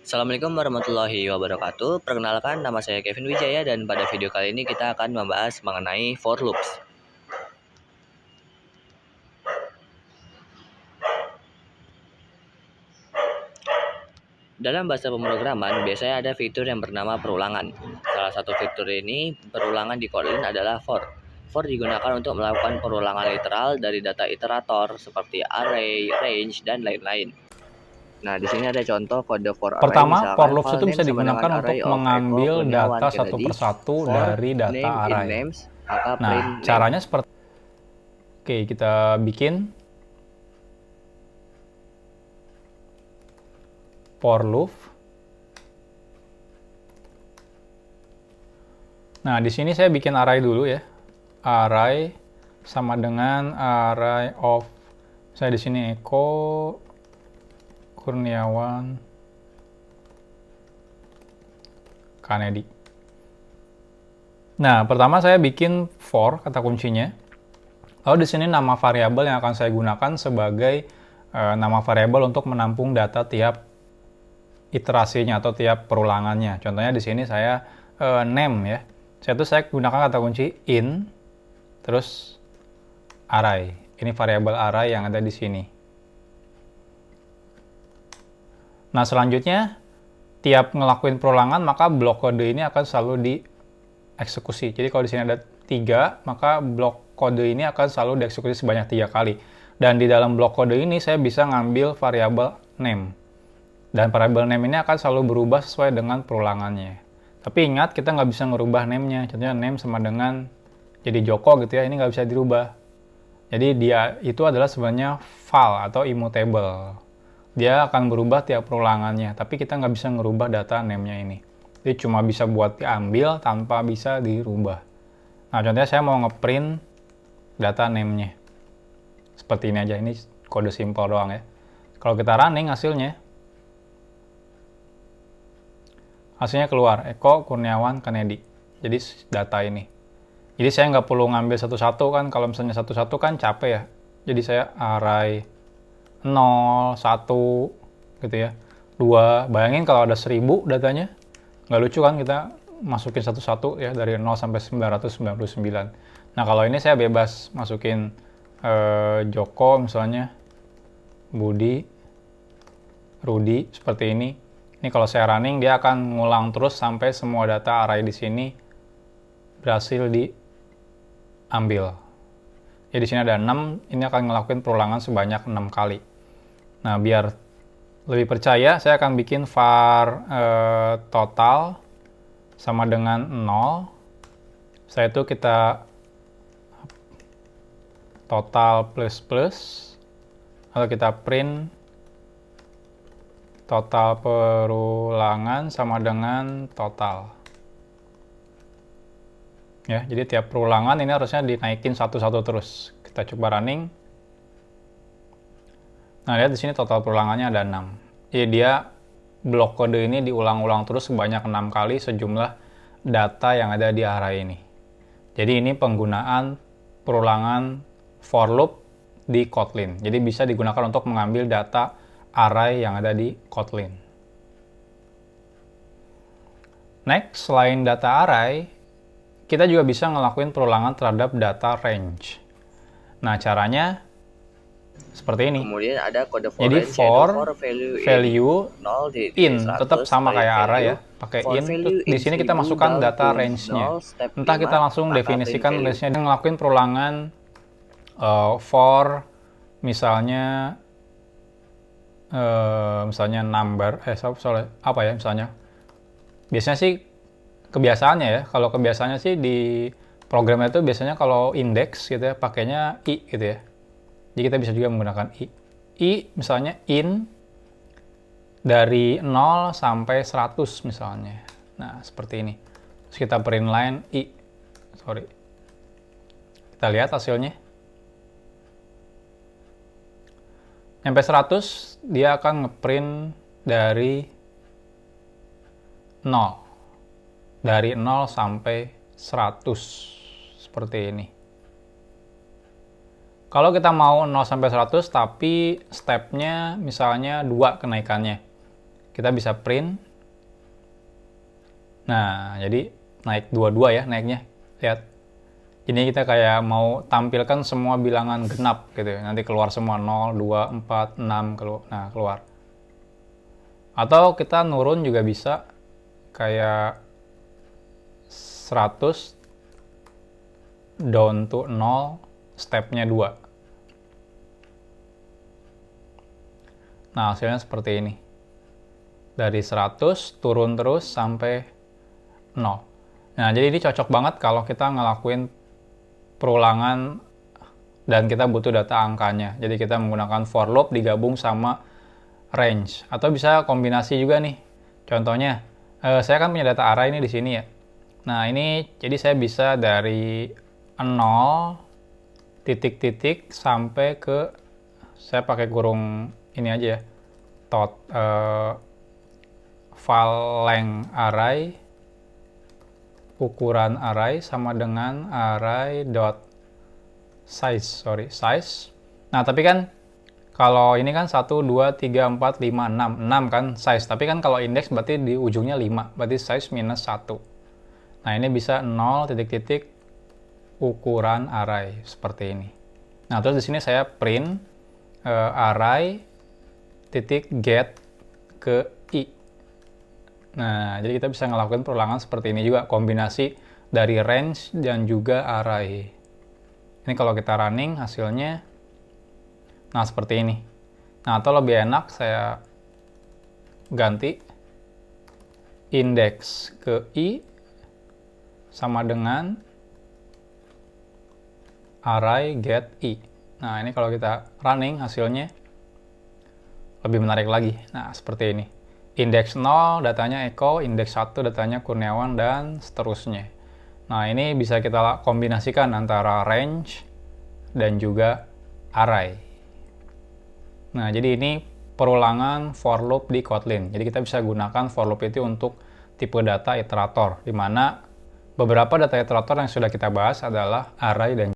Assalamualaikum warahmatullahi wabarakatuh. Perkenalkan, nama saya Kevin Wijaya dan pada video kali ini kita akan membahas mengenai for loops. Dalam bahasa pemrograman, biasanya ada fitur yang bernama perulangan. Salah satu fitur ini perulangan di Kotlin adalah for. For digunakan untuk melakukan perulangan literal dari data iterator seperti array, range, dan lain-lain. Nah, di sini ada contoh kode for array, Pertama, for misalkan loops itu file name bisa sama dengan digunakan untuk array of Eko mengambil Kurniawan data satu Kennedy, persatu for dari data name in array. names, maka print Nah, name. caranya seperti Oke, kita bikin for loop. Nah, di sini saya bikin array dulu ya. Array sama dengan array of, saya di sini Eko Kurniawan Kennedy. Nah, pertama saya bikin for kata kuncinya. Lalu di sini nama variabel yang akan saya gunakan sebagai nama variabel untuk menampung data tiap iterasinya atau tiap perulangannya. Contohnya di sini saya name ya. Saya gunakan kata kunci in terus array. Ini variabel array yang ada di sini. Nah, selanjutnya tiap ngelakuin perulangan maka blok kode ini akan selalu dieksekusi. Jadi kalau di sini ada 3, maka blok kode ini akan selalu dieksekusi sebanyak 3 kali. Dan di dalam blok kode ini saya bisa ngambil variabel name. Dan variabel name ini akan selalu berubah sesuai dengan perulangannya. Tapi ingat, kita nggak bisa ngerubah name-nya. Contohnya name sama dengan jadi Joko gitu ya, ini nggak bisa dirubah. Jadi dia itu adalah sebenarnya file atau immutable. Dia akan berubah tiap perulangannya, tapi kita nggak bisa ngerubah data name-nya ini. Jadi cuma bisa buat diambil tanpa bisa dirubah. Nah, contohnya saya mau ngeprint data name-nya. Seperti ini aja, ini kode simple doang ya. Kalau kita running hasilnya keluar, Eko Kurniawan Kennedy. Jadi data ini. Jadi saya nggak perlu ngambil satu-satu kan, kalau misalnya satu-satu kan capek ya. Jadi saya array 0, 1, gitu ya. 2, bayangin kalau ada 1000 datanya. Nggak lucu kan kita masukin satu-satu ya, dari 0 sampai 999. Nah, kalau ini saya bebas masukin Joko misalnya, Budi, Rudi, seperti ini. Ini kalau saya running, dia akan ngulang terus sampai semua data array di sini berhasil diambil. Ya, di sini ada 6, ini akan ngelakuin perulangan sebanyak 6 kali. Nah, biar lebih percaya, saya akan bikin var total sama dengan 0. Setelah itu kita total plus plus, lalu kita print total perulangan sama dengan total. Ya, jadi tiap perulangan ini harusnya dinaikin satu-satu terus. Kita coba running. Nah, lihat di sini total perulangannya ada 6. Jadi dia blok kode ini diulang-ulang terus sebanyak 6 kali sejumlah data yang ada di array ini. Jadi ini penggunaan perulangan for loop di Kotlin. Jadi bisa digunakan untuk mengambil data array yang ada di Kotlin. Next, selain data array, kita juga bisa ngelakuin perulangan terhadap data range. Nah, caranya seperti ini. Kemudian ada kode for Jadi range, for value in tetap sama kayak array ya, pakai in. Di sini kita masukkan data range-nya. Entah kita langsung definisikan range-nya dan ngelakuin perulangan for misalnya number, apa ya misalnya. Biasanya sih kebiasaannya ya, kalau kebiasaannya sih di programnya itu biasanya kalau index gitu ya, pakainya i gitu ya. Jadi kita bisa juga menggunakan i. I misalnya in dari 0 sampai 100 misalnya. Nah, seperti ini. Terus kita print line i. Kita lihat hasilnya. Sampai 100, dia akan ngeprint dari 0. Dari 0 sampai 100. Seperti ini. Kalau kita mau 0 sampai 100 tapi stepnya misalnya 2 kenaikannya. kita bisa print. Nah, jadi naik 22 ya naiknya. Lihat. Ini kita kayak mau tampilkan semua bilangan genap gitu. Nanti keluar semua 0, 2, 4, 6 keluar. Atau kita nurun juga bisa kayak 100 down to 0 stepnya 2. Nah, hasilnya seperti ini. Dari 100 turun terus sampai 0. Nah, jadi ini cocok banget kalau kita ngelakuin perulangan dan kita butuh data angkanya. Jadi kita menggunakan for loop digabung sama range. Atau bisa kombinasi juga nih. Contohnya, saya kan punya data array ini di sini ya. Nah, ini jadi saya bisa dari 0 titik-titik sampai ke, saya pakai kurung ini aja ya, file length array, ukuran array sama dengan array dot size. Nah, tapi kan kalau ini kan 1, 2, 3, 4, 5, 6. 6 kan size. Tapi kan kalau indeks berarti di ujungnya 5. Berarti size minus 1. Nah, ini bisa 0 titik-titik ukuran array seperti ini. Nah, terus di sini saya print array titik get ke i. Nah, jadi kita bisa ngelakuin perulangan seperti ini juga, kombinasi dari range dan juga array. Ini kalau kita running hasilnya, nah seperti ini. Nah, atau lebih enak saya ganti indeks ke i sama dengan array get i. Nah, ini kalau kita running hasilnya lebih menarik lagi. Nah, seperti ini. Indeks 0 datanya Eko, indeks 1 datanya Kurniawan, dan seterusnya. Nah, ini bisa kita kombinasikan antara range dan juga array. Nah, jadi ini perulangan for loop di Kotlin. Jadi kita bisa gunakan for loop itu untuk tipe data iterator, di mana beberapa data iterator yang sudah kita bahas adalah array dan